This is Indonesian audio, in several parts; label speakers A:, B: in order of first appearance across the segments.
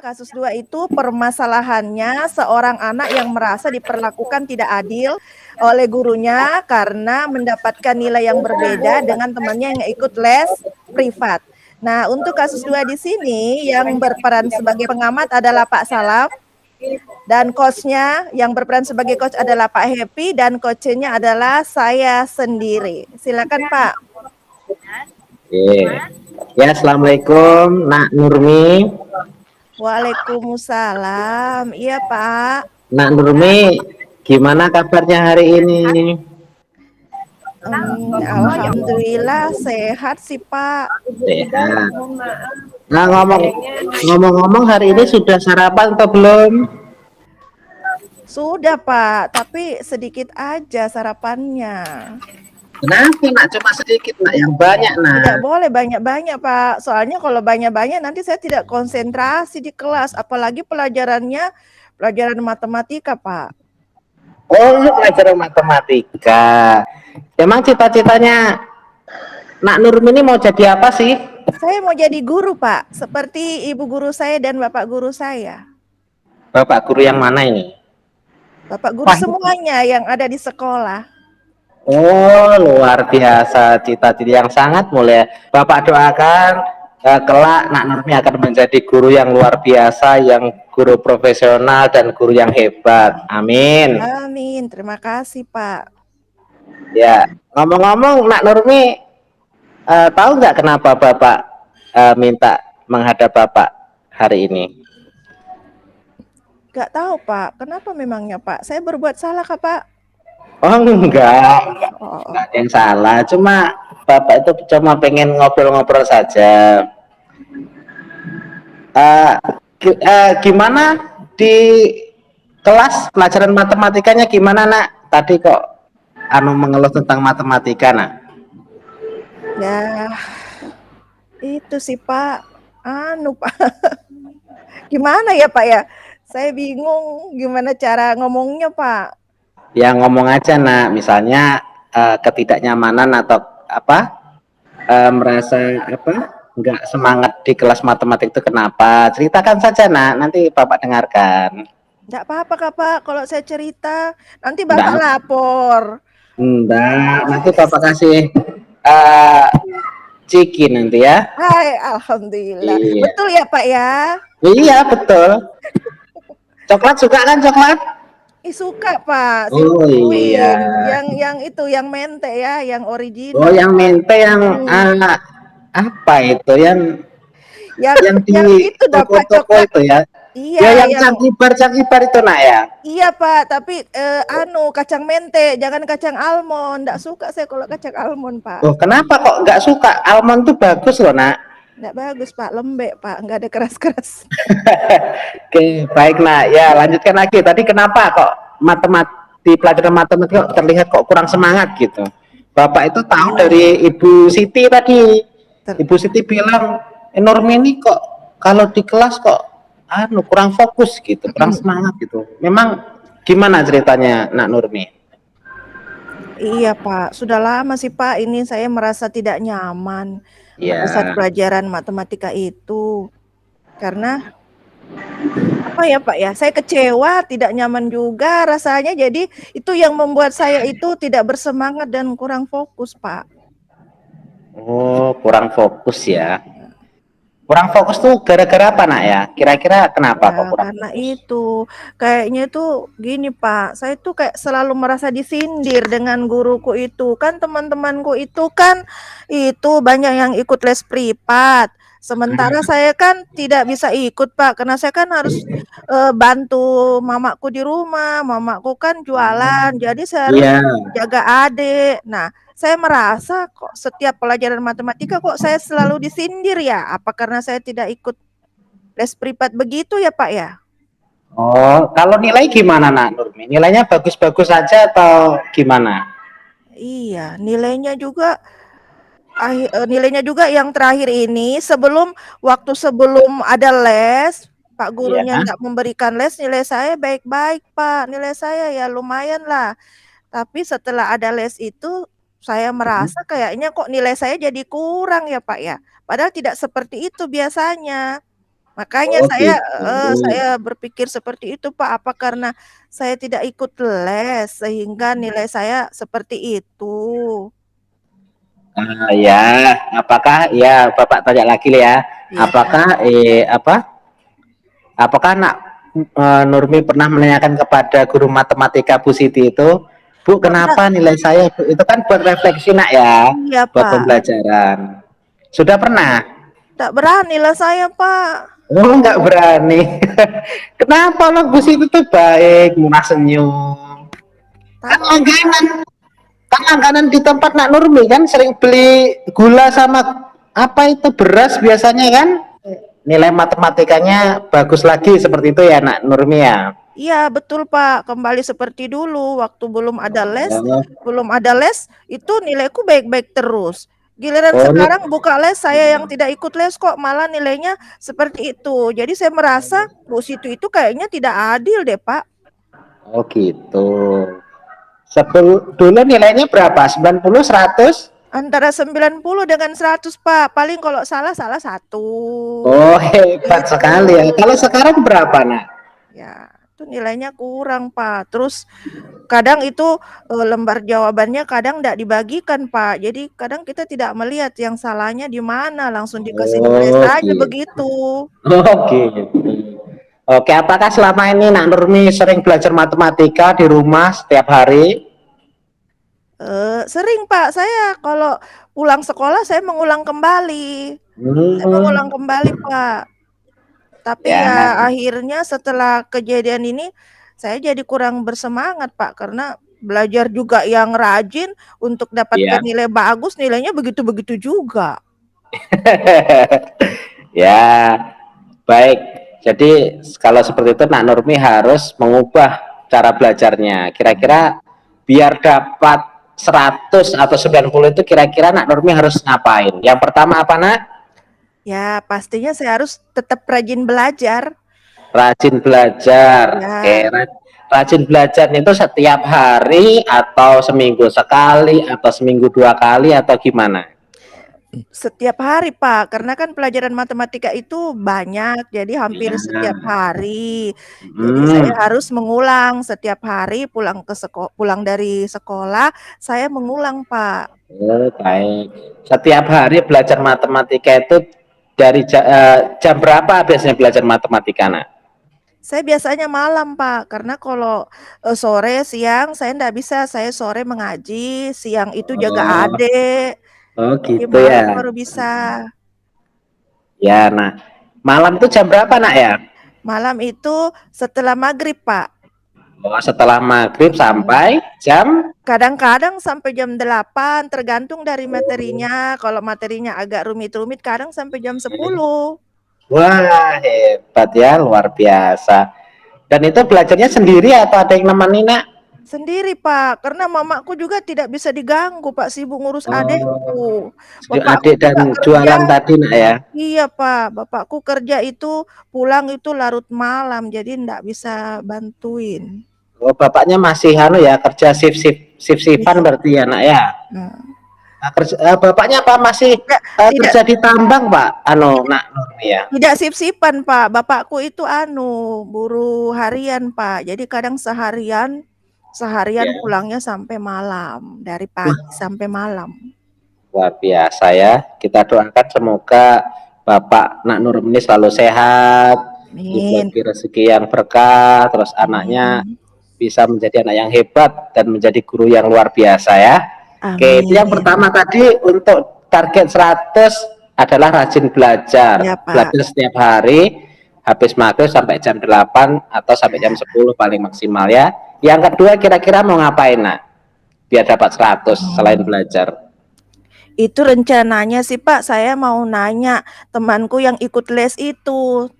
A: kasus 2 itu permasalahannya seorang anak yang merasa diperlakukan tidak adil oleh gurunya karena mendapatkan nilai yang berbeda dengan temannya yang ikut les privat. Nah, untuk kasus 2 di sini yang berperan sebagai pengamat adalah Pak Salam dan coach-nya yang berperan sebagai coach adalah Pak Happy dan coach-nya adalah saya sendiri. Silakan Pak.
B: Oke. Ya, assalamualaikum, Nak Nurmi.
A: Waalaikumsalam. Iya, Pak.
B: Nak Nurmi, gimana kabarnya hari ini?
A: Alhamdulillah sehat sih, Pak.
B: Sehat. Nah, ngomong-ngomong hari ini sudah sarapan atau belum?
A: Sudah, Pak, tapi sedikit aja sarapannya.
B: Kenapa, Nak? Cuma sedikit, Nak. Yang banyak, Nak.
A: Tidak boleh banyak-banyak, Pak. Soalnya kalau banyak-banyak nanti saya tidak konsentrasi di kelas, apalagi pelajaran matematika, Pak.
B: Oh, pelajaran matematika. Emang cita-citanya Nak Nurmi ini mau jadi apa sih?
A: Saya mau jadi guru, Pak. Seperti ibu guru saya dan bapak guru saya.
B: Bapak guru yang mana ini?
A: Bapak guru semuanya yang ada di sekolah.
B: Oh, luar biasa, cita-cita yang sangat mulia. Bapak doakan kelak Nak Nurmi akan menjadi guru yang luar biasa, yang guru profesional dan guru yang hebat. Amin.
A: Amin. Terima kasih, Pak.
B: Ya, ngomong-ngomong, Nak Nurmi tahu nggak kenapa Bapak minta menghadap Bapak hari ini?
A: Nggak tahu, Pak. Kenapa memangnya, Pak? Saya berbuat salah, kah, Pak?
B: Oh, enggak ada yang salah. Cuma Bapak itu cuma pengen ngobrol-ngobrol saja. Gimana di kelas pelajaran matematikanya gimana, Nak? Tadi kok mengeluh tentang matematika, Nak?
A: Ya, itu sih, Pak. Pak. Gimana ya, Pak ya? Saya bingung gimana cara ngomongnya, Pak.
B: Ya ngomong aja, Nak. Misalnya ketidaknyamanan atau apa? Merasa apa? Enggak semangat di kelas matematik itu kenapa? Ceritakan saja, Nak. Nanti Bapak dengarkan.
A: Enggak apa-apa, Kak, Pak. Kalau saya cerita, nanti Bapak lapor.
B: Enggak, nanti Bapak kasih ciki nanti ya.
A: Hai, alhamdulillah. Iya. Betul ya, Pak ya?
B: Iya, betul. Coklat suka kan coklat?
A: Suka, Pak.
B: Oh iya.
A: Yang itu, yang mente ya, yang original.
B: Oh, yang mente yang apa itu? Yang di
A: itu dapat
B: toko-toko itu ya?
A: Iya.
B: Ya, yang cangkibar itu, Nak ya?
A: Iya, Pak. Tapi kacang mente, jangan kacang almond. Nggak suka saya kalau kacang almond, Pak.
B: Oh, kenapa kok nggak suka? Almond tuh bagus loh, Nak.
A: Nggak bagus, Pak. Lembek, Pak. Nggak ada keras-keras.
B: Oke, baik, Nak. Ya, lanjutkan lagi. Tadi kenapa kok di pelajaran matematika terlihat kok kurang semangat gitu? Bapak itu tahu dari Ibu Siti tadi. Ibu Siti bilang, Nurmi ini kok kalau di kelas kok kurang fokus gitu, kurang semangat gitu. Memang gimana ceritanya, Nak Nurmi?
A: Iya, Pak. Sudah lama sih, Pak. Ini saya merasa tidak nyaman pada saat pelajaran matematika itu. Karena apa ya, Pak ya? Saya kecewa, tidak nyaman juga rasanya. Jadi itu yang membuat saya itu tidak bersemangat dan kurang fokus, Pak.
B: Oh, kurang fokus ya. Kurang fokus tuh gara-gara apa, Nak ya? Kira-kira kenapa kok kurang
A: karena fokus? Itu kayaknya itu gini, Pak. Saya tuh kayak selalu merasa disindir dengan guruku itu. Kan teman-temanku itu kan itu banyak yang ikut les privat. Sementara saya kan tidak bisa ikut, Pak, karena saya kan harus bantu mamaku di rumah. Mamaku kan jualan, jadi saya harus jaga adik. Nah, saya merasa kok setiap pelajaran matematika kok saya selalu disindir ya? Apa karena saya tidak ikut les privat begitu ya, Pak ya?
B: Oh, kalau nilai gimana, Nak Nurmi? Nilainya bagus-bagus saja atau gimana?
A: Iya, nilainya juga yang terakhir ini waktu sebelum ada les, Pak gurunya nggak memberikan les, nilai saya baik-baik, Pak. Nilai saya ya lumayan lah. Tapi setelah ada les itu, saya merasa kayaknya kok nilai saya jadi kurang ya, Pak ya. Padahal tidak seperti itu biasanya. Makanya
B: Oh
A: saya
B: gitu.
A: saya berpikir seperti itu, Pak. Apa karena saya tidak ikut les sehingga nilai saya seperti itu?
B: Ya, apakah ya Bapak tanya lagi ya,
A: Iya.
B: apakah apakah anak Nurmi pernah menanyakan kepada guru matematika Bu Siti itu, Bu,
A: Pernah,
B: kenapa nilai saya Bu? Itu kan buat refleksi nak ya,
A: iya,
B: buat
A: Pak.
B: pembelajaran. Sudah pernah?
A: Tak berani lah saya, Pak.
B: Oh, nggak berani. Kenapa lo Bu Siti itu baik, murah senyum. Kan
A: Takut,
B: langganan, kan langganan di tempat Nak Nurmi kan sering beli gula sama apa itu beras biasanya kan. Nilai matematikanya bagus lagi seperti itu ya Nak Nurmi ya.
A: iya, betul, Pak. Kembali seperti dulu waktu
B: Oh,
A: belum ada les itu nilaiku baik-baik terus. Giliran
B: oh,
A: sekarang buka les, saya yang tidak ikut les kok malah nilainya seperti itu. Jadi saya merasa Bu Situ itu kayaknya tidak adil deh, Pak.
B: oh gitu. Dulu nilainya berapa? 90, 100?
A: Antara 90 dengan 100, Pak. Paling kalau salah salah satu.
B: Oh, hebat
A: Gitu.
B: sekali ya. Kalau sekarang berapa Nak?
A: Ya, itu nilainya kurang, Pak. Terus kadang itu lembar jawabannya kadang tidak dibagikan, Pak. Jadi kadang kita tidak melihat yang salahnya di mana, langsung dikasih nilai
B: Oh
A: saja
B: gitu.
A: begitu.
B: Oh gitu. Oke, apakah selama ini Nak Nurmi sering belajar matematika di rumah setiap hari?
A: Sering, Pak. Saya kalau pulang sekolah saya mengulang kembali. Saya mengulang
B: Hmm,
A: kembali, Pak. Tapi
B: ya,
A: ya akhirnya setelah kejadian ini saya jadi kurang bersemangat, Pak, karena belajar juga yang rajin untuk dapatkan
B: ya.
A: nilai bagus, nilainya begitu-begitu juga.
B: Ya, baik. Jadi kalau seperti itu Nak Nurmi harus mengubah cara belajarnya. Kira-kira biar dapat 100 atau 90 itu kira-kira Nak Nurmi harus ngapain? Yang pertama apa Nak?
A: Ya, pastinya saya harus tetap rajin belajar.
B: Rajin belajar. Oke,
A: Ya,
B: rajin belajar itu setiap hari atau seminggu sekali atau seminggu 2 kali atau gimana?
A: setiap hari, Pak, karena kan pelajaran matematika itu banyak, jadi hampir setiap
B: Ya.
A: hari. Jadi saya
B: Hmm.
A: harus mengulang setiap hari pulang dari sekolah, saya mengulang, Pak.
B: Oh, baik. Setiap hari belajar matematika itu dari jam berapa biasanya belajar matematika, Nak?
A: Saya biasanya malam, Pak, karena kalau, sore, siang saya ndak bisa, saya sore mengaji, siang itu jaga
B: Oh,
A: adik,
B: oh
A: jadi
B: gitu ya.
A: malam baru bisa.
B: Ya, nah, malam itu jam berapa, Nak ya?
A: Malam itu setelah maghrib, Pak.
B: Oh, setelah maghrib
A: Mhm.
B: sampai jam.
A: Kadang-kadang sampai jam 8 tergantung dari materinya, kalau materinya agak rumit-rumit kadang sampai jam 10.
B: Wah, hebat ya, luar biasa. Dan itu belajarnya sendiri atau ada yang nemenin, Nak?
A: Sendiri, Pak, karena mamaku juga tidak bisa diganggu, Pak, sibuk ngurus
B: Oh,
A: adikku. Bapakku
B: adik dan
A: juga kerja.
B: jualan tadi, Nak ya.
A: Iya, Pak, bapakku kerja itu pulang itu larut malam, jadi ndak bisa bantuin.
B: Oh, bapaknya masih anu ya, kerja shift-shiftan
A: Iya,
B: berarti ya, Nak ya.
A: nah,
B: Nah, bapaknya apa masih
A: tidak tidak
B: kerja di tambang, Pak? Anu, Nak Nurmi ya.
A: tidak sip-sipan, Pak, bapakku itu buruh harian, Pak, jadi kadang seharian
B: Ya.
A: pulangnya sampai malam, dari
B: Wah,
A: pagi sampai malam.
B: luar biasa ya. Kita doakan semoga Bapak Nak Nurmi selalu sehat,
A: Amin,
B: dibagi rezeki yang berkah, terus anaknya
A: amin,
B: bisa menjadi anak yang hebat dan menjadi guru yang luar biasa ya. Oke, itu yang
A: amin.
B: pertama tadi untuk target 100 adalah rajin belajar.
A: Iya, Pak.
B: Belajar setiap hari, habis maghrib sampai jam 8 atau sampai jam 10 paling maksimal ya. Yang kedua kira-kira mau ngapain, Nak? Biar dapat 100 selain
A: Oh.
B: belajar.
A: Itu rencananya sih, Pak, saya mau nanya temanku yang ikut les itu.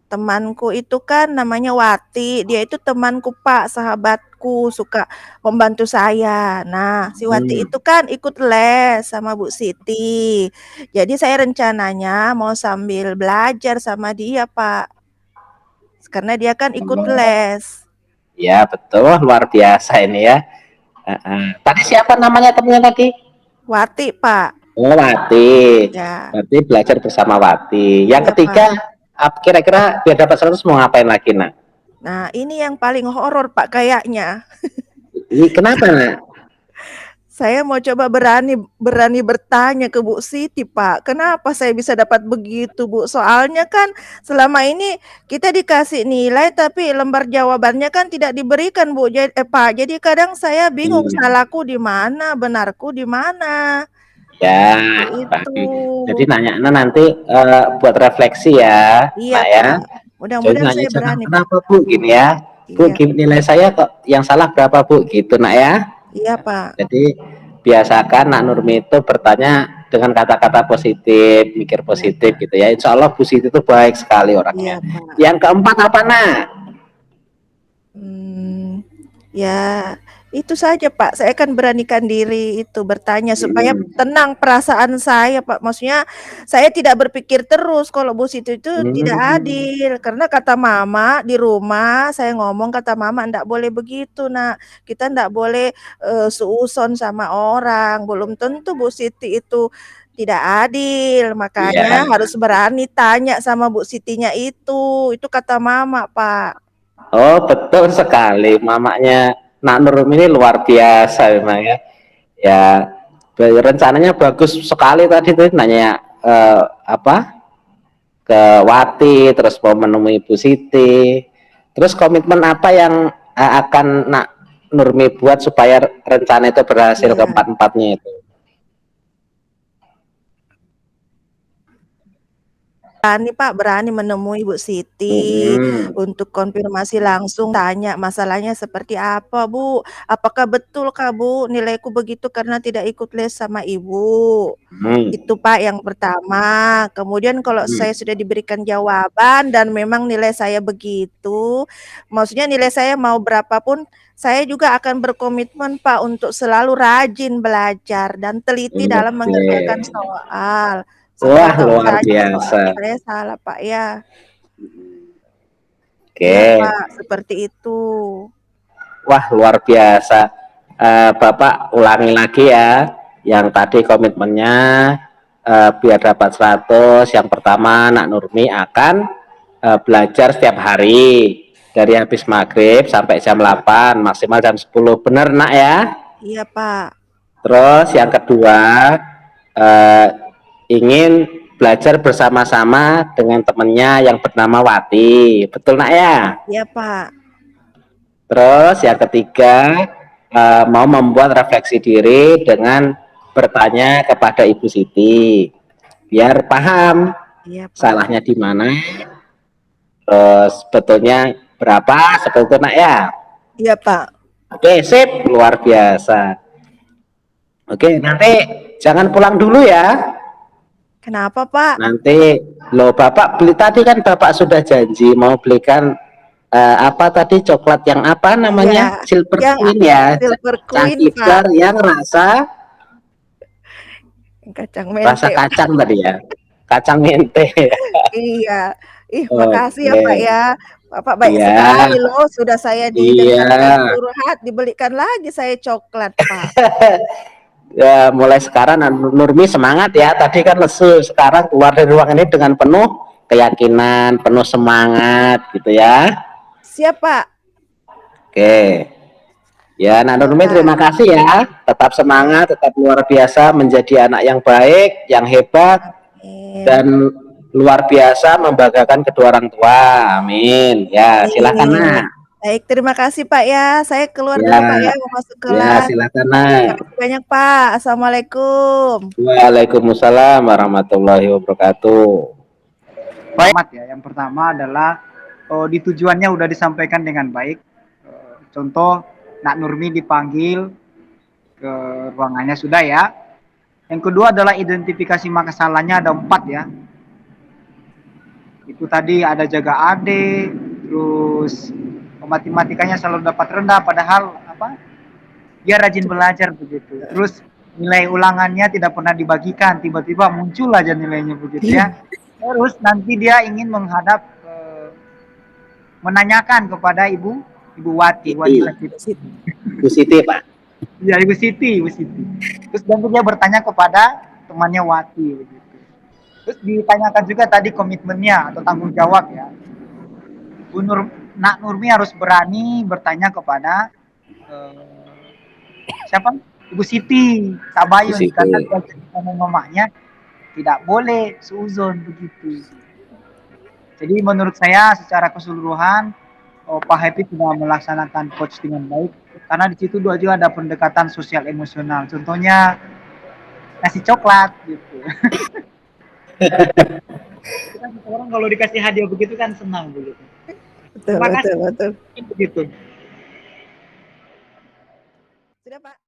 A: Temanku itu kan namanya Wati, dia itu temanku, Pak, sahabatku, suka membantu saya. Nah, si Wati
B: Hmm.
A: itu kan ikut les sama Bu Siti. Jadi saya rencananya mau sambil belajar sama dia, Pak. Karena dia kan ikut les.
B: Ya, betul, luar biasa ini ya. Tadi siapa namanya temennya tadi?
A: Wati, Pak.
B: Oh, Wati.
A: Ya,
B: Berarti belajar bersama Wati. Yang
A: iya,
B: ketiga,
A: Pak.
B: Kira-kira biar dapat 100 mau ngapain lagi, Nak?
A: Nah, ini yang paling horor Pak kayaknya.
B: Ini kenapa, Nak?
A: Saya mau coba berani berani bertanya ke Bu Siti, Pak. Kenapa saya bisa dapat begitu, Bu? Soalnya kan selama ini kita dikasih nilai tapi lembar jawabannya kan tidak diberikan, Bu. Pak. Jadi kadang saya bingung
B: Iya.
A: salahku di mana, benarku di mana.
B: Ya,
A: Itu.
B: paham. Jadi nanya nanti buat refleksi ya,
A: Iya,
B: Nak ya.
A: Pak.
B: Jadi
A: Mudah-mudahan
B: nanya
A: saya
B: jangan
A: berani, Pak.
B: kenapa Bu gini ya. Bu,
A: Iya.
B: nilai saya kok yang salah berapa Bu gitu, Nak ya.
A: Iya, Pak.
B: Jadi biasakan Nak Nurmi itu bertanya dengan kata-kata positif, mikir
A: Iya,
B: positif
A: Pak.
B: gitu ya. Insya Allah Bu Siti itu baik sekali orangnya.
A: Iya, Pak.
B: Yang keempat apa, Nak?
A: Ya, itu saja, Pak. Saya akan beranikan diri itu bertanya supaya
B: Hmm.
A: tenang perasaan saya, Pak. Maksudnya saya tidak berpikir terus kalau Bu Siti itu tidak
B: Hmm.
A: adil. Karena kata mama di rumah, saya ngomong kata mama, "Ndak boleh begitu, Nak. Kita ndak boleh suuson sama orang. Belum tentu Bu Siti itu tidak adil. Makanya
B: Iya.
A: harus berani tanya sama Bu Sitinya itu." Itu kata mama, Pak.
B: Oh, betul sekali. Mamanya Nak Nurmi ini luar biasa memang ya. Ya, rencananya bagus sekali tadi tuh nanya apa ke Wati, terus mau menemui Bu Siti. Terus komitmen apa yang akan Nak Nurmi buat supaya rencana itu berhasil
A: Iya.
B: keempat-empatnya itu?
A: Berani Pak, berani menemui Bu Siti
B: Hmm.
A: untuk konfirmasi langsung, tanya masalahnya seperti apa Bu, apakah betul Kak Bu nilaiku begitu karena tidak ikut les sama Ibu?
B: Hmm.
A: Itu Pak yang pertama, kemudian kalau
B: Hmm.
A: saya sudah diberikan jawaban dan memang nilai saya begitu, maksudnya nilai saya mau berapapun, saya juga akan berkomitmen Pak untuk selalu rajin belajar dan teliti dalam mengerjakan
B: Oke.
A: soal.
B: Wah,
A: Supaya tahu
B: luar
A: saja kalau
B: biasa.
A: saya salah, Pak, ya. Iya,
B: Oke.
A: Pak, seperti itu.
B: Wah, luar biasa. Bapak ulangi lagi ya. Yang tadi komitmennya biar dapat 100. Yang pertama, Nak Nurmi akan belajar setiap hari dari habis maghrib sampai jam 8, maksimal jam 10. Benar, Nak ya?
A: Iya, Pak.
B: Terus yang kedua, eh, ingin belajar bersama-sama dengan temannya yang bernama Wati. Betul, Nak ya?
A: Iya, Pak.
B: Terus yang ketiga, mau membuat refleksi diri dengan bertanya kepada Ibu Siti biar paham
A: Iya, Pak.
B: salahnya di mana, terus betulnya berapa, seperti itu, Nak ya.
A: Iya, Pak.
B: Oke, sip, luar biasa. Oke, nanti jangan pulang dulu ya.
A: Kenapa, Pak?
B: Nanti lo Bapak beli, tadi kan Bapak sudah janji mau belikan apa tadi, coklat yang apa
A: Iya,
B: namanya, Silver
A: yang
B: Queen ya,
A: Silver Queen, Pak.
B: cangkifar yang rasa
A: Kacang mente, Pak.
B: kacang tadi ya, kacang mente.
A: Iya. Ih, makasih ya,
B: Oke.
A: Pak, ya. Bapak baik
B: Iya.
A: sekali loh, sudah saya
B: Iya.
A: didengarkan curhat, dibelikan lagi saya coklat, Pak.
B: Ya, mulai sekarang Nurmi semangat ya. Tadi kan lesu, sekarang keluar dari ruang ini dengan penuh keyakinan, penuh semangat gitu ya.
A: Siap, Pak.
B: Oke. Ya, Nak
A: Iya,
B: Nurmi
A: Pak.
B: terima kasih ya. Tetap semangat, tetap luar biasa menjadi anak yang baik, yang hebat, dan luar biasa membanggakan kedua orang tua. Amin. Ya, silakan,
A: Amin.
B: Nak.
A: Baik, terima kasih Pak ya. Saya keluar dulu Pak
B: Ya,
A: ya, mau masuk
B: ya
A: kelas.
B: silakan, Nak.
A: Makasih banyak Pak. Assalamualaikum.
B: Waalaikumsalam warahmatullahi wabarakatuh.
C: Baik, ya. Yang pertama adalah di tujuannya udah disampaikan dengan baik. Contoh, Nak Nurmi dipanggil ke ruangannya sudah ya. Yang kedua adalah identifikasi masalahnya ada 4 ya. Itu tadi ada jaga ade, terus matematikanya selalu dapat rendah, padahal apa? Dia rajin belajar begitu. Terus nilai ulangannya tidak pernah dibagikan, tiba-tiba muncul aja nilainya begitu ya. Terus nanti dia ingin menghadap menanyakan kepada Ibu Wati,
B: Bu Siti, Pak.
C: Ya, Ibu Siti. Terus nanti dia bertanya kepada temannya Wati begitu. Terus ditanyakan juga tadi komitmennya atau tanggung jawab ya. Bu Nak Nurmi harus berani bertanya kepada eh, siapa? Ibu Siti
B: Bu
C: Tabayun
B: Siti.
C: karena dia jadi sama mamanya tidak boleh seuzon begitu. Jadi menurut saya secara keseluruhan Pak Happy sudah melaksanakan coach dengan baik karena di situ juga ada pendekatan sosial emosional. Contohnya kasih coklat gitu. Kita orang kalau dikasih hadiah begitu kan senang begitu.
A: Betul
C: Terima
A: betul
C: kasih
A: betul.
C: begitu.